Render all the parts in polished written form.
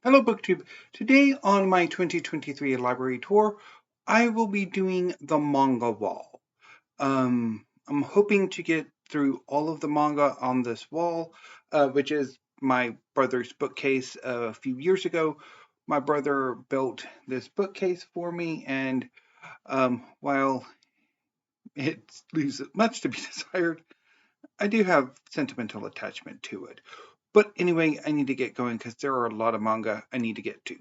Hello BookTube. Today on my 2023 library tour, I will be doing the manga wall. I'm hoping to get through all of the manga on this wall, which is my brother's bookcase a few years ago. My brother built this bookcase for me, and while it leaves much to be desired, I do have sentimental attachment to it. But anyway, I need to get going because there are a lot of manga I need to get to.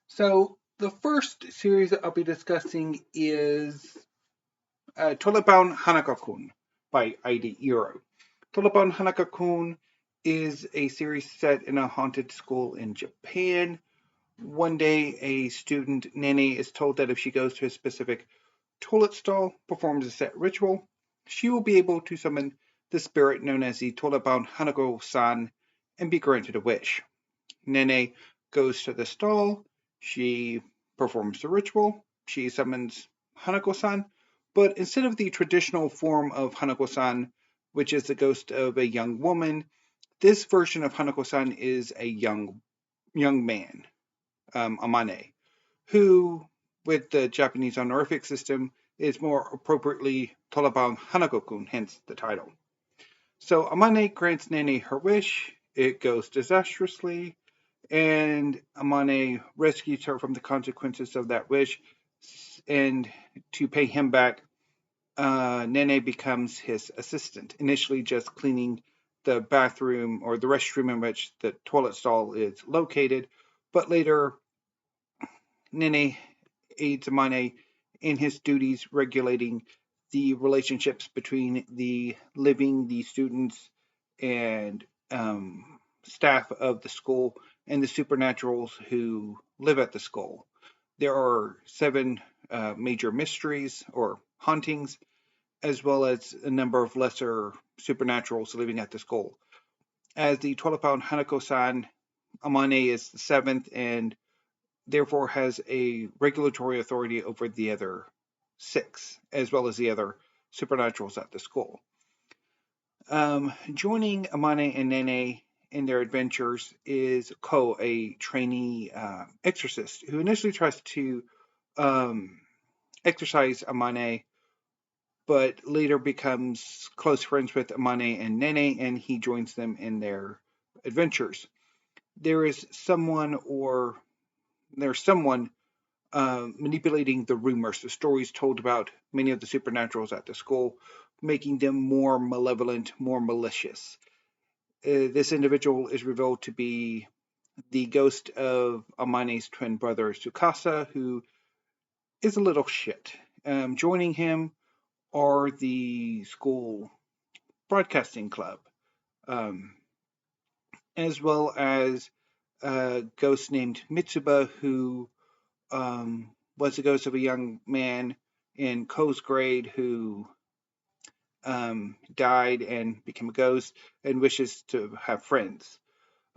So the first series that I'll be discussing is Tolebound Hanaka-kun by Ida Iro. Tolebound Hanaka-kun is a series set in a haunted school in Japan. One day, a student, Nene, is told that if she goes to a specific toilet stall, performs a set ritual, she will be able to summon the spirit known as the Tolebound Hanako-san and be granted a wish. Nene goes to the stall. She performs the ritual. She summons Hanako-san, but instead of the traditional form of Hanako-san, which is the ghost of a young woman, this version of Hanako-san is a young man, Amane, who, with the Japanese honorific system, is more appropriately Tolebound Hanako-kun, hence the title. So Amane grants Nene her wish. It goes disastrously, and Amane rescues her from the consequences of that wish. And to pay him back, Nene becomes his assistant, initially just cleaning the bathroom or the restroom in which the toilet stall is located, but later Nene aids Amane in his duties regulating the relationships between the students, and staff of the school and the supernaturals who live at the school. There are 7 major mysteries or hauntings, as well as a number of lesser supernaturals living at the school. As the 12-pound Hanako-san, Amane is the 7th and therefore has a regulatory authority over the other 6, as well as the other supernaturals at the school. Joining Amane and Nene in their adventures is Ko, a trainee exorcist, who initially tries to exorcise Amane, but later becomes close friends with Amane and Nene, and he joins them in their adventures. There's someone manipulating the rumors, the stories told about many of the supernaturals at the school, making them more malevolent, more malicious. This individual is revealed to be the ghost of Amane's twin brother, Tsukasa, who is a little shit. Joining him are the school broadcasting club, um, as well as a ghost named Mitsuba, who was the ghost of a young man in Ko's grade who died and became a ghost and wishes to have friends.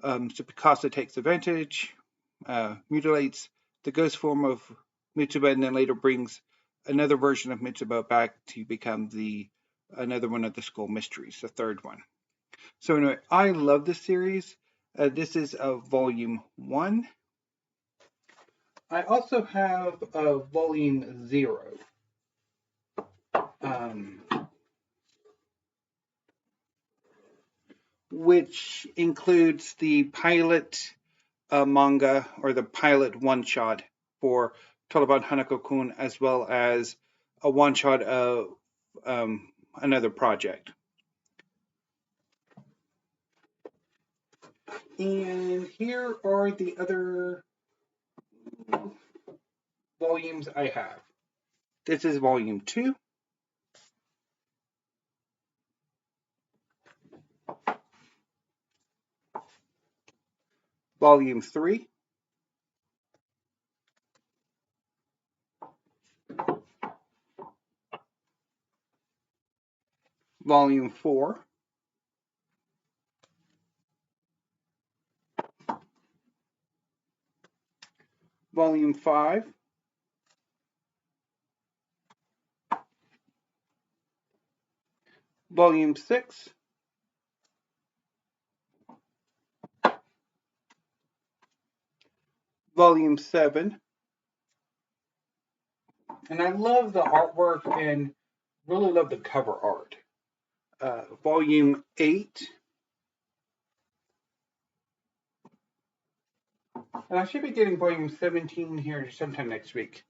So Picasso takes advantage, mutilates the ghost form of Mitsuba, and then later brings another version of Mitsuba back to become another one of the school mysteries, the 3rd one. So anyway, I love this series. This is volume 1. I also have volume 0. Um, which includes the pilot manga or the pilot one-shot for Taliban Hanako-kun, as well as a one-shot of another project. And here are the other volumes I have. This is volume 2. Volume 3. Volume 4. Volume 5. Volume 6. Volume 7. And I love the artwork and really love the cover art. Volume 8. And I should be getting volume 17 here sometime next week.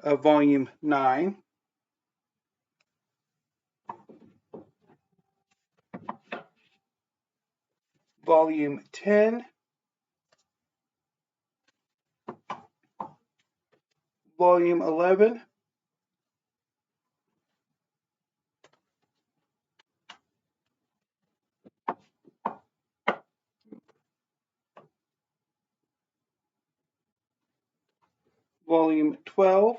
Volume 9. Volume 10. Volume 11. Volume 12.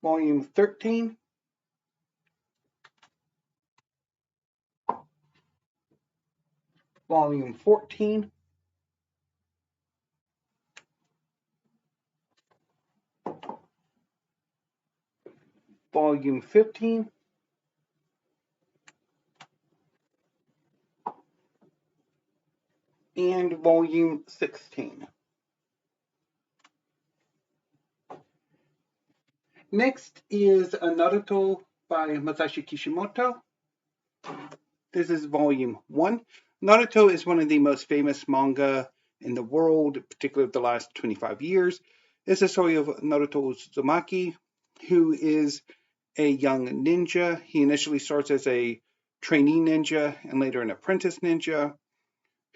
Volume 13. Volume 14. Volume 15. And Volume 16. Next is Naruto by Masashi Kishimoto. This is Volume 1. Naruto is one of the most famous manga in the world, particularly of the last 25 years. It's a story of Naruto Uzumaki, who is a young ninja. He initially starts as a trainee ninja and later an apprentice ninja,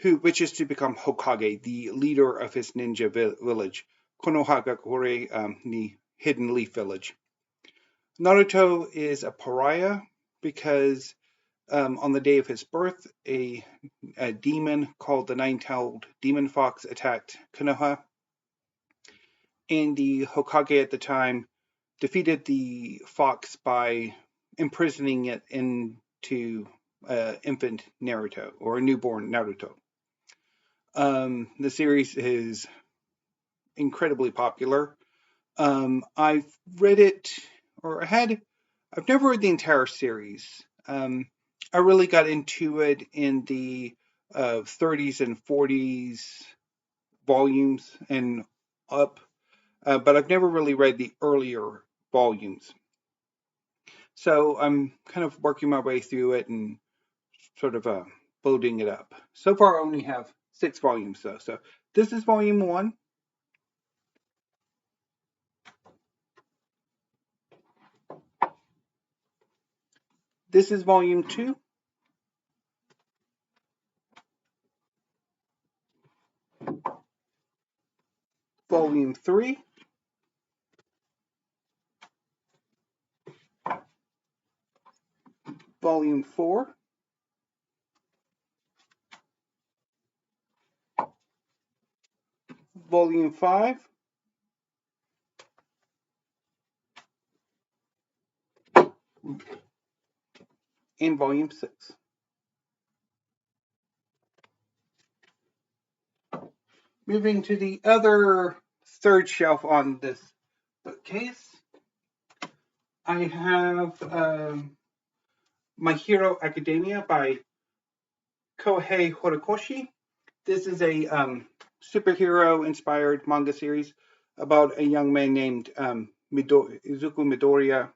who wishes to become Hokage, the leader of his ninja village, Konohagakure, the Hidden Leaf Village. Naruto is a pariah because on the day of his birth, a demon called the Nine-Tailed Demon Fox attacked Konoha, and the Hokage at the time defeated the fox by imprisoning it into infant Naruto, or a newborn Naruto. The series is incredibly popular. I've read it, or I've never read the entire series. I really got into it in the 30s and 40s volumes and up, but I've never really read the earlier volumes. So I'm kind of working my way through it and sort of building it up. So far, I only have 6 volumes though. So this is volume 1. This is volume 2. Volume 3. Volume 4. Volume 5. And volume 6. Moving to the other third shelf on this bookcase, I have My Hero Academia by Kohei Horikoshi. This is a superhero-inspired manga series about a young man named Izuku Midoriya,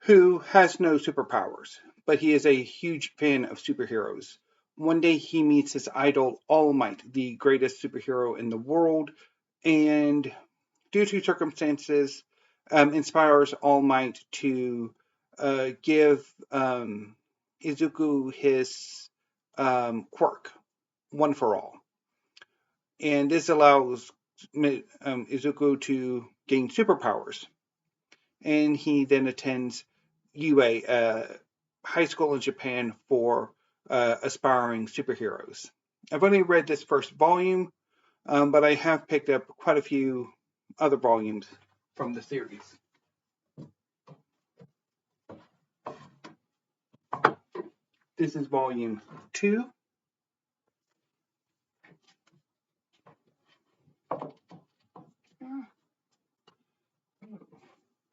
who has no superpowers, but he is a huge fan of superheroes. One day he meets his idol, All Might, the greatest superhero in the world, and due to circumstances, inspires All Might to give Izuku his quirk, one for all. And this allows Izuku to gain superpowers. And he then attends UA, high school in Japan for aspiring superheroes. I've only read this first volume, but I have picked up quite a few other volumes from the series. This is volume 2.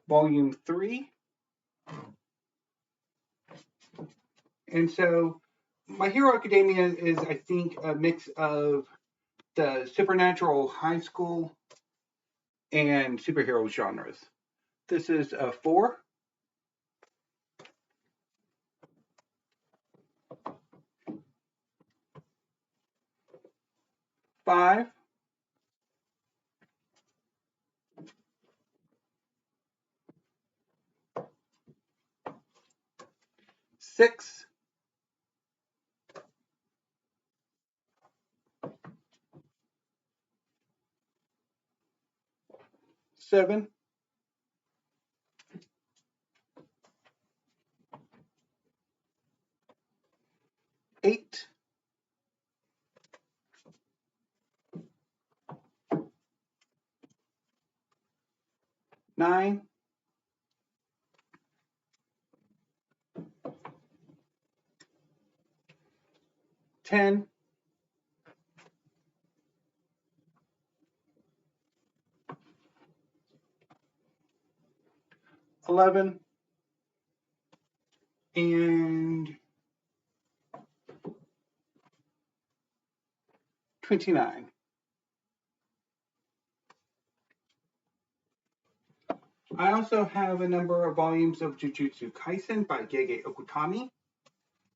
Volume 3. And so My Hero Academia is, I think, a mix of the supernatural high school and superhero genres. This is a 4, 5, 6, 7, 8, 9, 10, 11, and 29. I also have a number of volumes of Jujutsu Kaisen by Gege Okutami.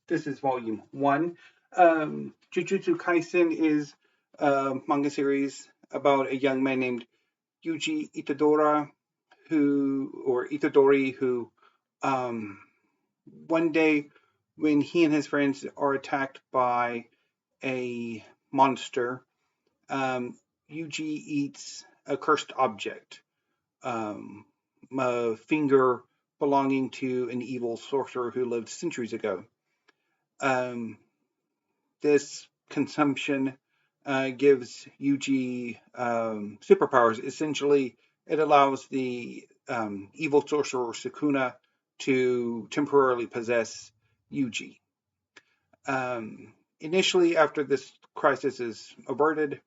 This is volume 1. Jujutsu Kaisen is a manga series about a young man named Yuji Itadori, who um, one day when he and his friends are attacked by a monster, Yuji eats a cursed object, um, a finger belonging to an evil sorcerer who lived centuries ago. Um, this consumption gives Yuji superpowers. Essentially, it allows the evil sorcerer Sukuna to temporarily possess Yuji. Initially, after this crisis is averted,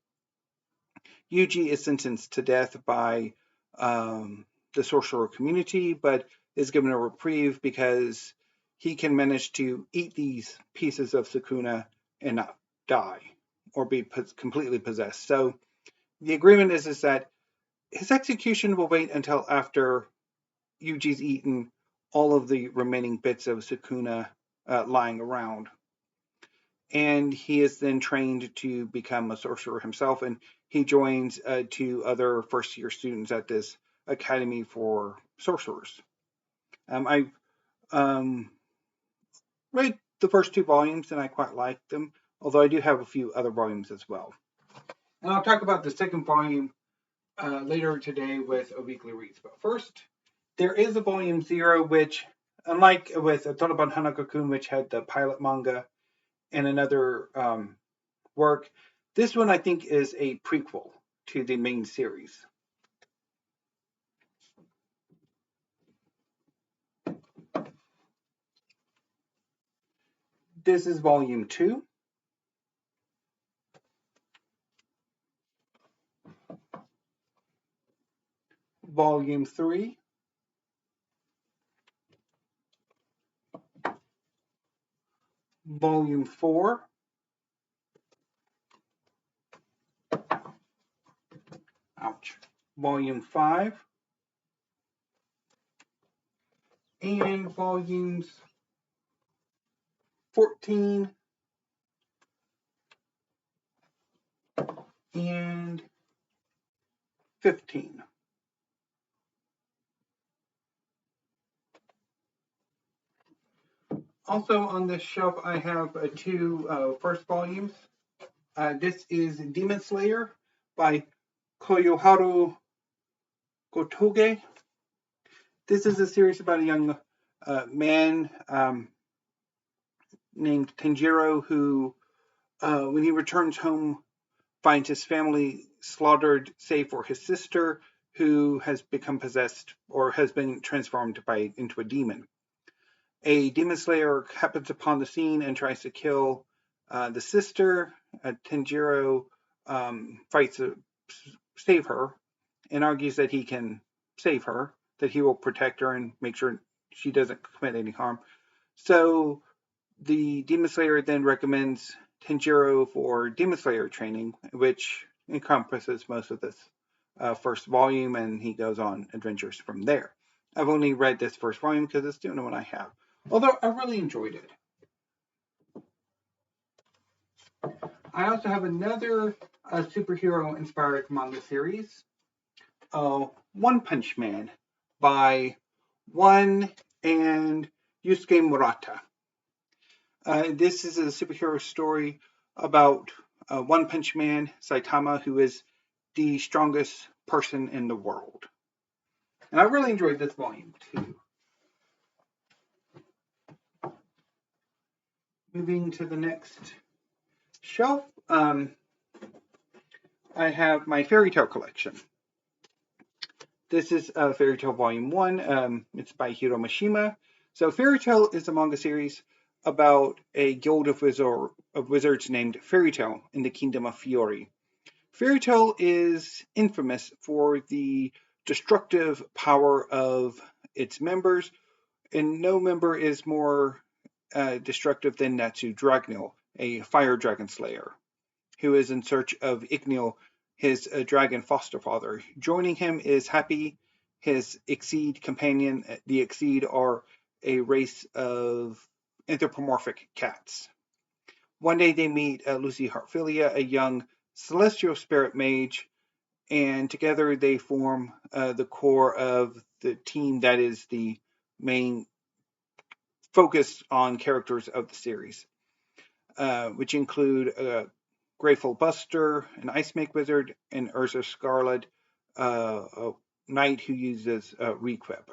Yuji is sentenced to death by the sorcerer community, but is given a reprieve because he can manage to eat these pieces of Sukuna and not die or be completely possessed. So the agreement is that his execution will wait until after Yuji's eaten all of the remaining bits of Sukuna lying around. And he is then trained to become a sorcerer himself, and he joins 2 other first-year students at this academy for sorcerers. I've read the first 2 volumes, and I quite like them, although I do have a few other volumes as well. And I'll talk about the second volume later today with a weekly reads. But first, there is a volume 0, which, unlike with Tonoban Hanako-kun, which had the pilot manga and another work, this one I think is a prequel to the main series. This is volume 2. Volume 3. Volume 4. Ouch. Volume 5. And volumes 14 and 15. Also on this shelf, I have 2 first volumes. This is Demon Slayer by Koyoharu Gotoge. This is a series about a young man named Tanjiro who, when he returns home, finds his family slaughtered, save for his sister, who has become possessed or has been transformed into a demon. A demon slayer happens upon the scene and tries to kill the sister. Tanjiro fights to save her and argues that he can save her, that he will protect her and make sure she doesn't commit any harm. So The Demon Slayer then recommends Tenjiro for Demon Slayer training, which encompasses most of this first volume, and he goes on adventures from there. I've only read this first volume because it's the only one I have, although I really enjoyed it. I also have another superhero-inspired manga series, One Punch Man by One and Yusuke Murata. This is a superhero story about One Punch Man, Saitama, who is the strongest person in the world. And I really enjoyed this volume too. Moving to the next shelf, I have my fairy tale collection. This is Fairy Tale Volume 1. It's by Hiro Mishima. So Fairy Tale is a manga series about a guild of wizards named Fairy Tale in the Kingdom of Fiori. Fairy Tale is infamous for the destructive power of its members, and no member is more destructive than Natsu Dragneel, a fire dragon slayer, who is in search of Igneel, his dragon foster father. Joining him is Happy, his Exceed companion. The Exceed are a race of anthropomorphic cats. One day they meet Lucy Heartfilia, a young celestial spirit mage, and together they form the core of the team that is the main focus on characters of the series, which include Grateful Buster, an Ice Make Wizard, and Ursa Scarlet, a knight who uses Requip,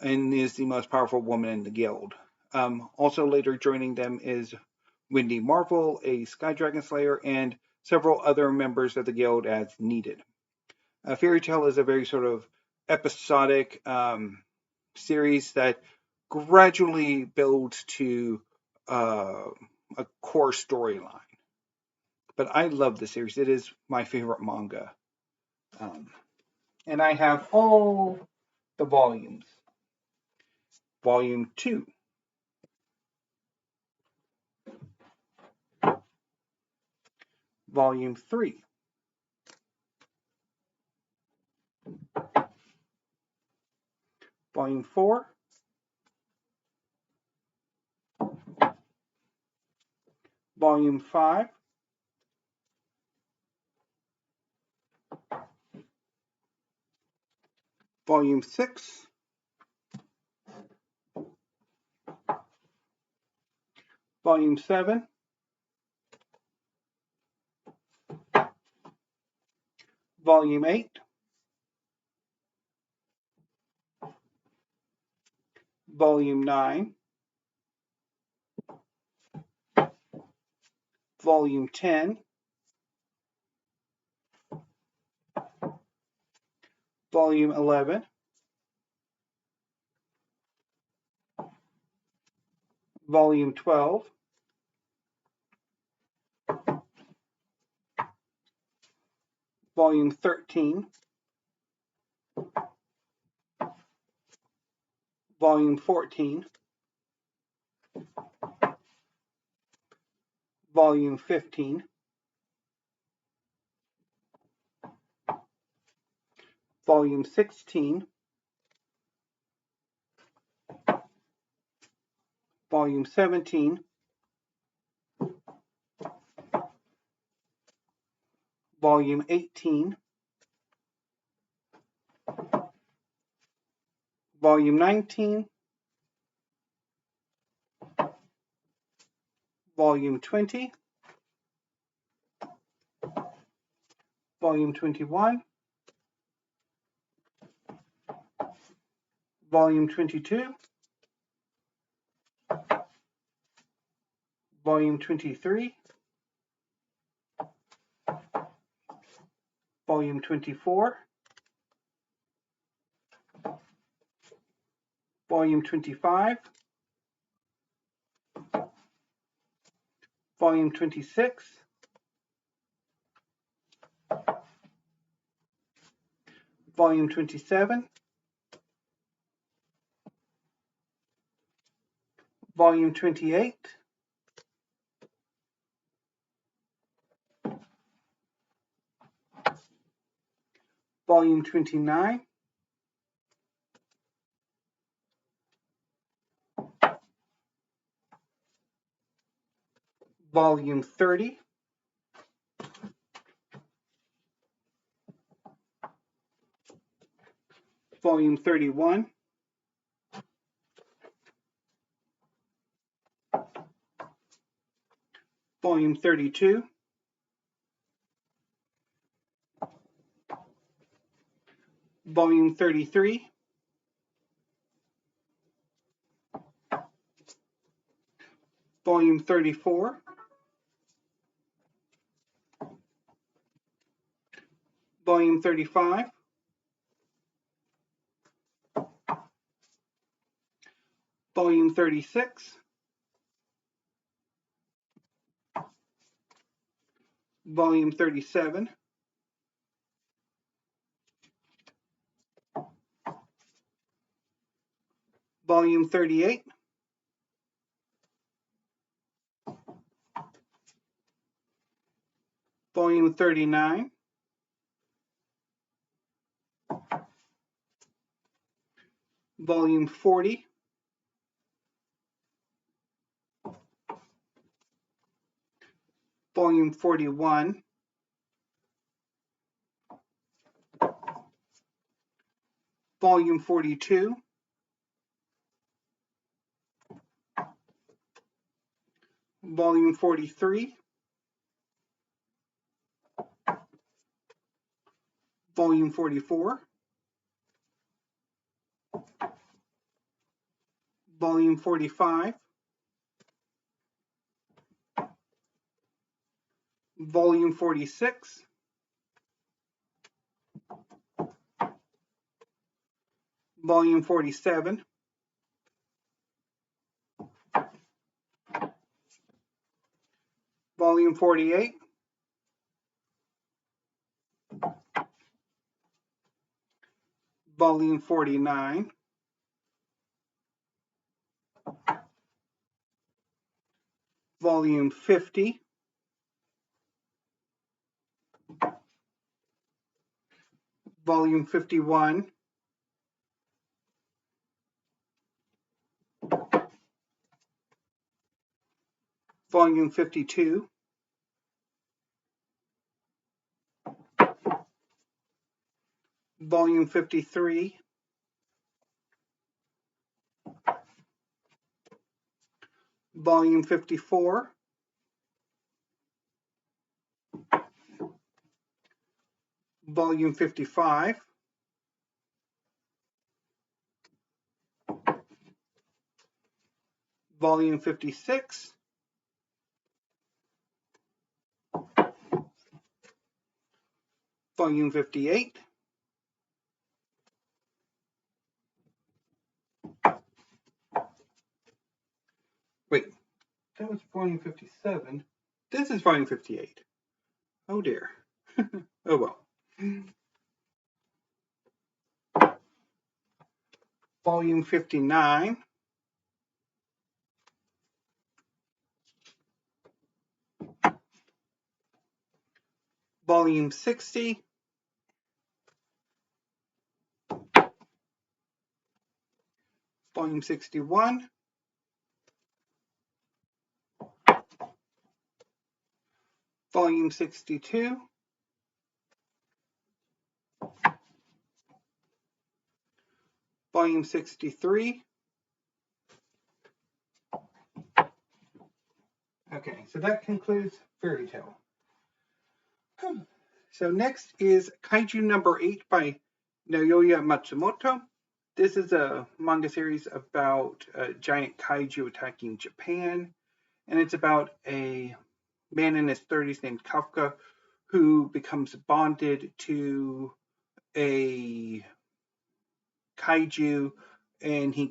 and is the most powerful woman in the guild. Also later joining them is Wendy Marvel, a Sky Dragon Slayer, and several other members of the guild as needed. Fairy Tale is a very sort of episodic series that gradually builds to a core storyline. But I love the series. It is my favorite manga. And I have all the volumes. Volume 2. Volume 3. Volume 4. Volume 5. Volume 6. Volume 7. Volume 8. Volume 9. Volume 10. Volume 11. Volume 12. Volume 13. Volume 14. Volume 15. Volume 16. Volume 17. Volume 18. Volume 19. Volume 20. Volume 21. Volume 22. Volume 23. Volume 24. Volume 25. Volume 26. Volume 27. Volume 28, Volume 29, Volume 30, Volume 31, Volume 32, Volume 33, Volume 34, Volume 35, Volume 36, Volume 37, Volume 38, Volume 39, Volume 40, Volume 41, Volume 42, Volume 43, Volume 44, Volume 45, Volume 46, Volume 47, Volume 48, Volume 49, Volume 50, Volume 51, Volume 52, Volume 53, Volume 54, Volume 55, Volume 56, Volume 58, wait, that was Volume 57. This is Volume 58. Oh dear. Oh well. Volume 59, Volume 60, Volume 61, Volume 62, Volume 63. Okay, so that concludes Fairy Tale. So next is Kaiju number 8 by Naoya Matsumoto. This is a manga series about a giant kaiju attacking Japan, and it's about a man in his 30s named Kafka who becomes bonded to a kaiju, and he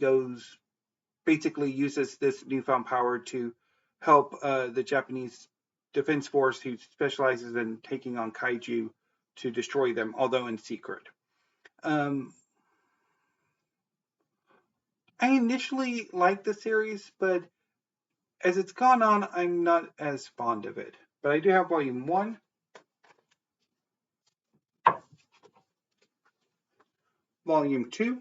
basically uses this newfound power to help the Japanese Defense Force, who specializes in taking on kaiju, to destroy them, although in secret. I initially liked the series, but as it's gone on, I'm not as fond of it. But I do have volume 1, volume 2,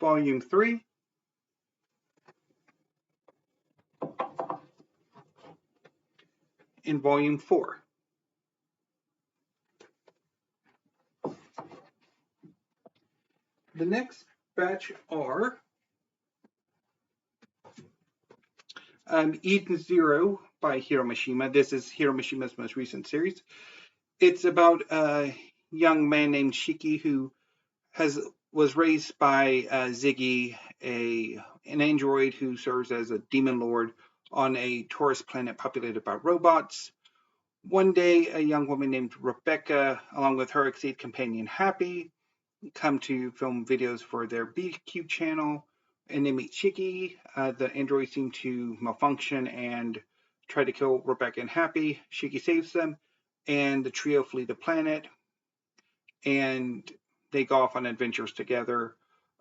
volume 3, and volume 4. The next batch are Eden Zero by Hiro Mishima. This is Hiro Mishima's most recent series. It's about a young man named Shiki who was raised by Ziggy, an android who serves as a demon lord on a tourist planet populated by robots. One day, a young woman named Rebecca, along with her exceed companion Happy, come to film videos for their BQ channel, and they meet Shiki. The androids seem to malfunction and try to kill Rebecca and Happy. Shiki saves them, and the trio flee the planet, and they go off on adventures together.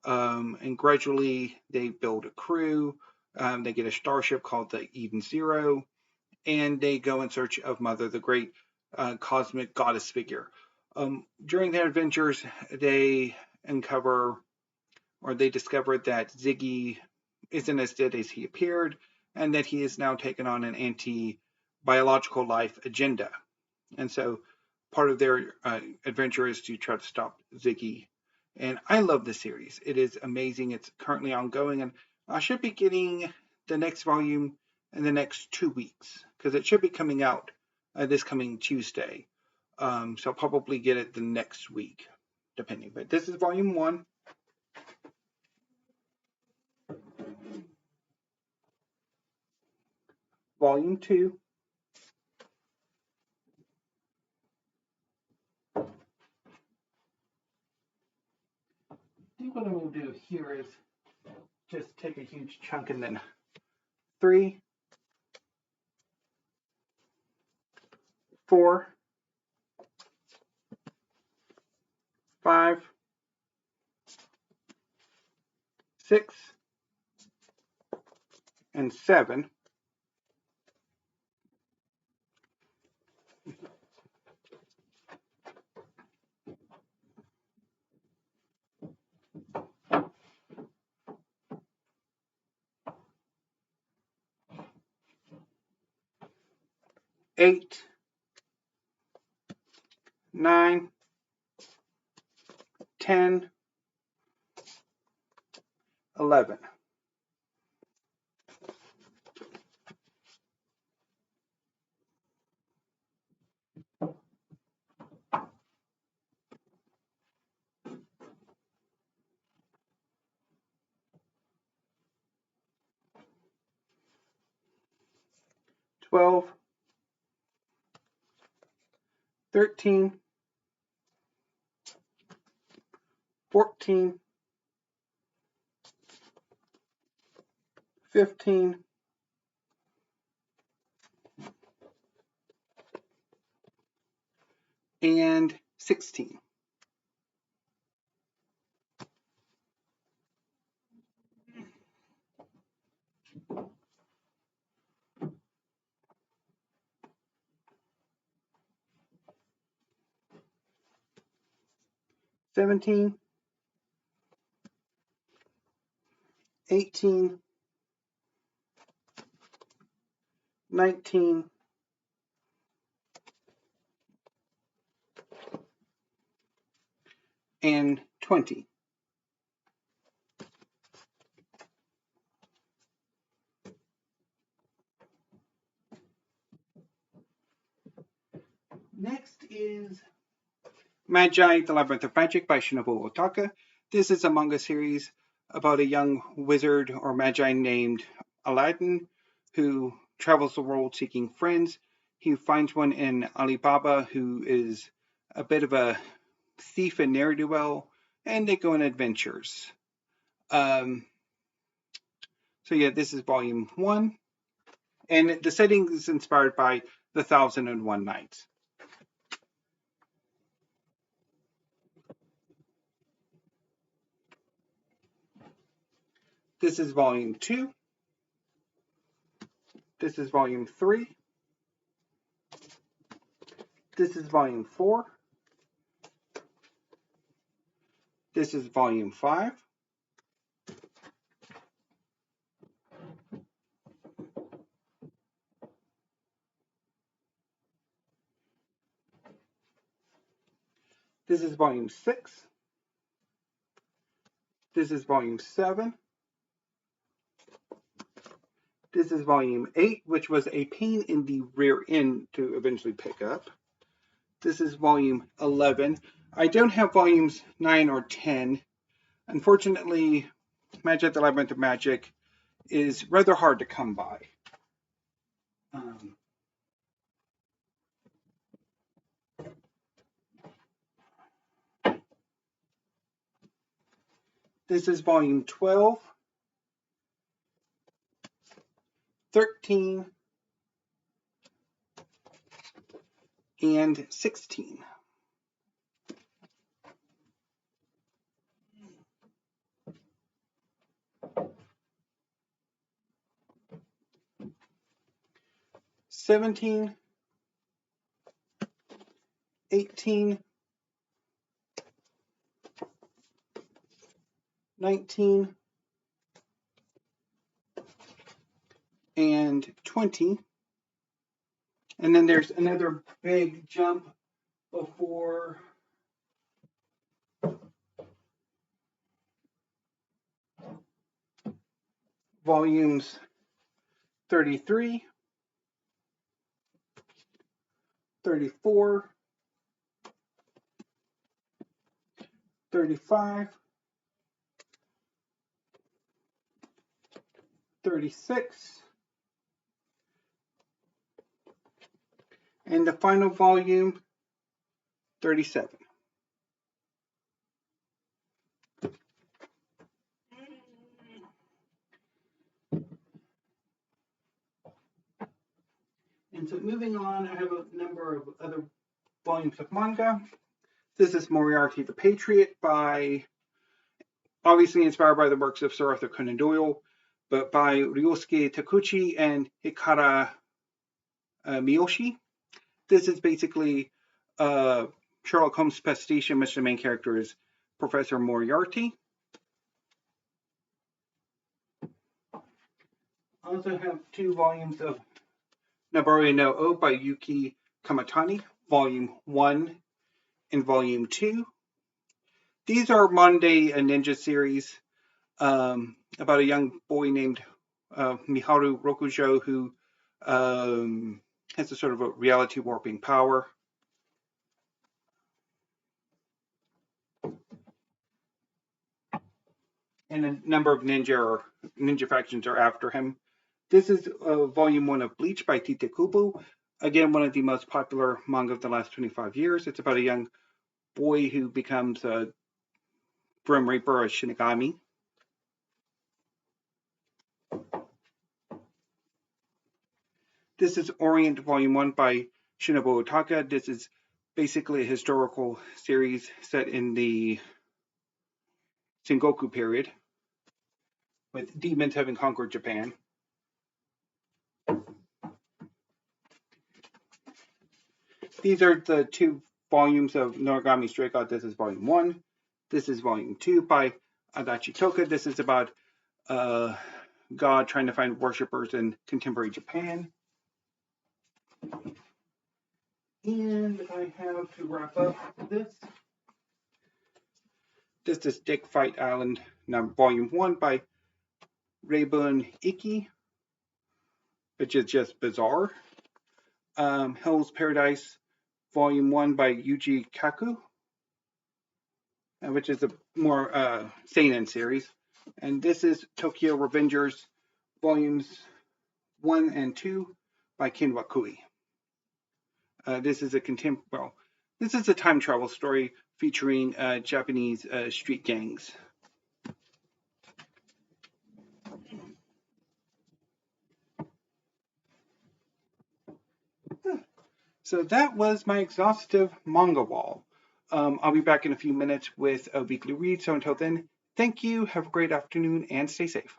And gradually, they build a crew. They get a starship called the Eden Zero, and they go in search of Mother, the great cosmic goddess figure. During their adventures, they uncover or they discover that Ziggy isn't as dead as he appeared, and that he has now taken on an anti-biological life agenda. And so part of their adventure is to try to stop Ziggy. And I love the series. It is amazing. It's currently ongoing, and I should be getting the next volume in the next 2 weeks because it should be coming out this coming Tuesday. So I'll probably get it the next week, depending. But this is volume 1. Volume 2. I think what I'm going to do here is just take a huge chunk and then 3, 4, 5, 6, and 7. Eight, 9, 10, 11. Twelve, 13, 14, 15, and 16. Seventeen, 18, 19, and 20. Next is Magi, The Labyrinth of Magic by Shinobu Otaka. This is a manga series about a young wizard or magi named Aladdin who travels the world seeking friends. He finds one in Alibaba who is a bit of a thief and ne'er-do-well, and they go on adventures. So yeah, this is volume 1, and the setting is inspired by The 1001 Nights. This is volume 2. This is volume 3. This is volume 4. This is volume 5. This is volume 6. This is volume 7. This is volume 8, which was a pain in the rear end to eventually pick up. This is volume 11. I don't have volumes 9 or 10. Unfortunately, Magic: The Labyrinth of Magic is rather hard to come by. This is volume 12, 13, and 16. '17, 18, 19, and 20. And then there's another big jump before volumes 33, 34, 35, 36, and the final volume, 37. And so moving on, I have a number of other volumes of manga. This is Moriarty the Patriot, obviously inspired by the works of Sir Arthur Conan Doyle, but by Ryosuke Takuchi and Hikara Miyoshi. This is basically Sherlock Holmes pastiche, in which the main character is Professor Moriarty. I also have 2 volumes of Naruto no O by Yuki Kamatani, Volume 1 and Volume 2. These are modern-day ninja series about a young boy named Miharu Rokujo who has a sort of a reality warping power. And a number of ninja factions are after him. This is Volume 1 of Bleach by Tite Kubo. Again, one of the most popular manga of the last 25 years. It's about a young boy who becomes a Grim Reaper, a Shinigami. This is Orient Volume 1 by Shinobu Otaka. This is basically a historical series set in the Sengoku period, with demons having conquered Japan. These are the 2 volumes of Noragami Stray God. This is Volume 1. This is Volume 2 by Adachi Toka. This is about God trying to find worshippers in contemporary Japan. And I have to wrap up this. This is Dick Fight Island, Volume 1 by Reibun Iki, which is just bizarre. Hell's Paradise, Volume 1 by Yuji Kaku, which is a more seinen series. And this is Tokyo Revengers, Volumes 1 and 2 by Ken Wakui. This is a time travel story featuring Japanese street gangs. So that was my exhaustive manga wall. I'll be back in a few minutes with a weekly read. So until then, thank you, have a great afternoon, and stay safe.